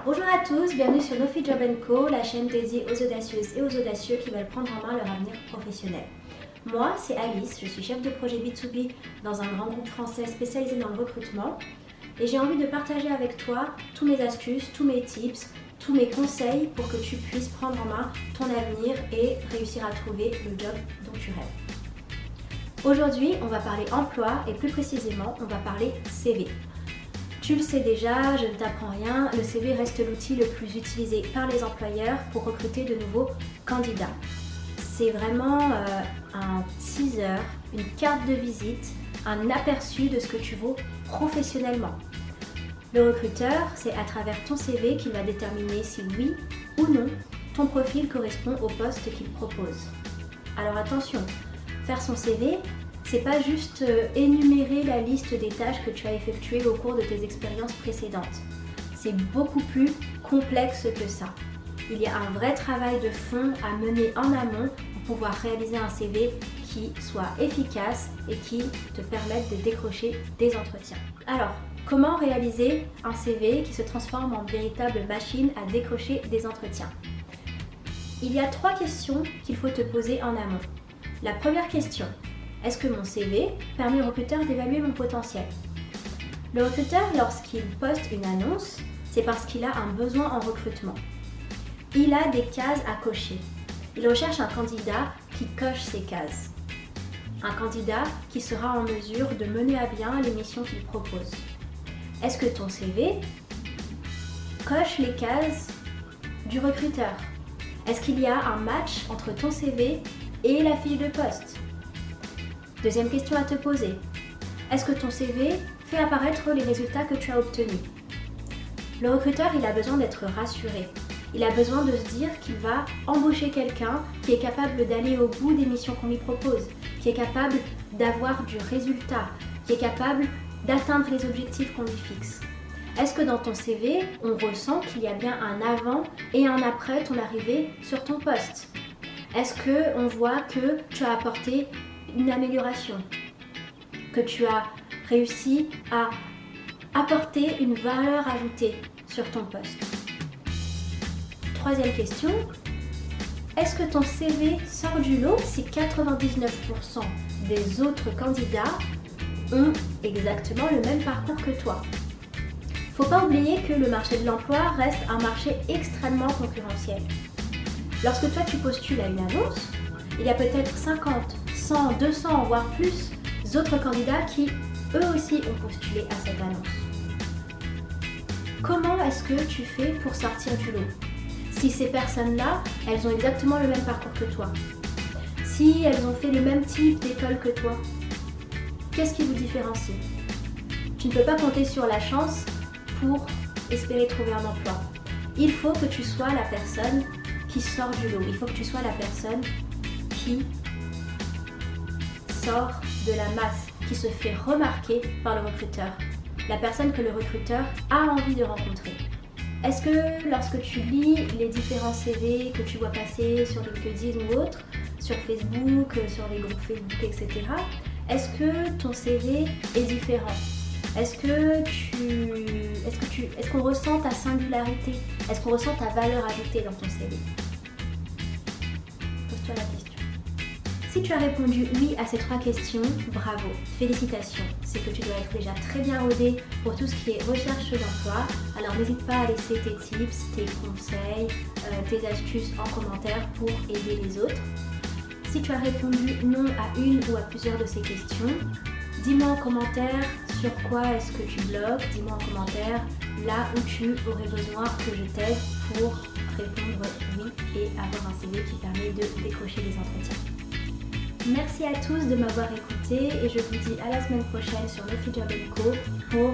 Bonjour à tous, bienvenue sur Nofi Job & Co, la chaîne dédiée aux audacieuses et aux audacieux qui veulent prendre en main leur avenir professionnel. Moi, c'est Alice, je suis chef de projet B2B dans un grand groupe français spécialisé dans le recrutement et j'ai envie de partager avec toi tous mes astuces, tous mes tips, tous mes conseils pour que tu puisses prendre en main ton avenir et réussir à trouver le job dont tu rêves. Aujourd'hui, on va parler emploi et plus précisément, on va parler CV. Tu le sais déjà, je ne t'apprends rien, le CV reste l'outil le plus utilisé par les employeurs pour recruter de nouveaux candidats. C'est vraiment un teaser, une carte de visite, un aperçu de ce que tu vaux professionnellement. Le recruteur, c'est à travers ton CV qu'il va déterminer si oui ou non ton profil correspond au poste qu'il propose. Alors attention, faire son CV, c'est pas juste énumérer la liste des tâches que tu as effectuées au cours de tes expériences précédentes. C'est beaucoup plus complexe que ça. Il y a un vrai travail de fond à mener en amont pour pouvoir réaliser un CV qui soit efficace et qui te permette de décrocher des entretiens. Alors, comment réaliser un CV qui se transforme en véritable machine à décrocher des entretiens? Il y a 3 questions qu'il faut te poser en amont. La première question: est-ce que mon CV permet au recruteur d'évaluer mon potentiel? Le recruteur, lorsqu'il poste une annonce, c'est parce qu'il a un besoin en recrutement. Il a des cases à cocher. Il recherche un candidat qui coche ces cases. Un candidat qui sera en mesure de mener à bien les missions qu'il propose. Est-ce que ton CV coche les cases du recruteur? Est-ce qu'il y a un match entre ton CV et la fiche de poste? Deuxième question à te poser. Est-ce que ton CV fait apparaître les résultats que tu as obtenus? Le recruteur, il a besoin d'être rassuré. Il a besoin de se dire qu'il va embaucher quelqu'un qui est capable d'aller au bout des missions qu'on lui propose, qui est capable d'avoir du résultat, qui est capable d'atteindre les objectifs qu'on lui fixe. Est-ce que dans ton CV, on ressent qu'il y a bien un avant et un après ton arrivée sur ton poste? Est-ce qu'on voit que tu as apporté une amélioration, que tu as réussi à apporter une valeur ajoutée sur ton poste? Troisième question, est-ce que ton CV sort du lot si 99% des autres candidats ont exactement le même parcours que toi? Faut pas oublier que le marché de l'emploi reste un marché extrêmement concurrentiel. Lorsque toi tu postules à une annonce, il y a peut-être 50, 100, 200, voire plus d'autres candidats qui, eux aussi, ont postulé à cette annonce. Comment est-ce que tu fais pour sortir du lot? Si ces personnes-là, elles ont exactement le même parcours que toi, si elles ont fait le même type d'école que toi, qu'est-ce qui vous différencie? Tu ne peux pas compter sur la chance pour espérer trouver un emploi. Il faut que tu sois la personne qui sort du lot. Il faut que tu sois la personne qui sort de la masse, qui se fait remarquer par le recruteur. La personne que le recruteur a envie de rencontrer. Est-ce que lorsque tu lis les différents CV que tu vois passer sur LinkedIn ou autre, sur Facebook, sur les groupes Facebook, etc., est-ce que ton CV est différent? Est-ce qu'on ressent ta singularité? Est-ce qu'on ressent ta valeur ajoutée dans ton CV? Pose-toi la question. Si tu as répondu oui à ces 3 questions, bravo, félicitations. C'est que tu dois être déjà très bien rodé pour tout ce qui est recherche d'emploi. Alors n'hésite pas à laisser tes tips, tes conseils, tes astuces en commentaire pour aider les autres. Si tu as répondu non à une ou à plusieurs de ces questions, dis-moi en commentaire sur quoi est-ce que tu bloques. Dis-moi en commentaire là où tu aurais besoin que je t'aide pour répondre oui et avoir un CV qui permet de décrocher des entretiens. Merci à tous de m'avoir écouté et je vous dis à la semaine prochaine sur Nofi Job & Co pour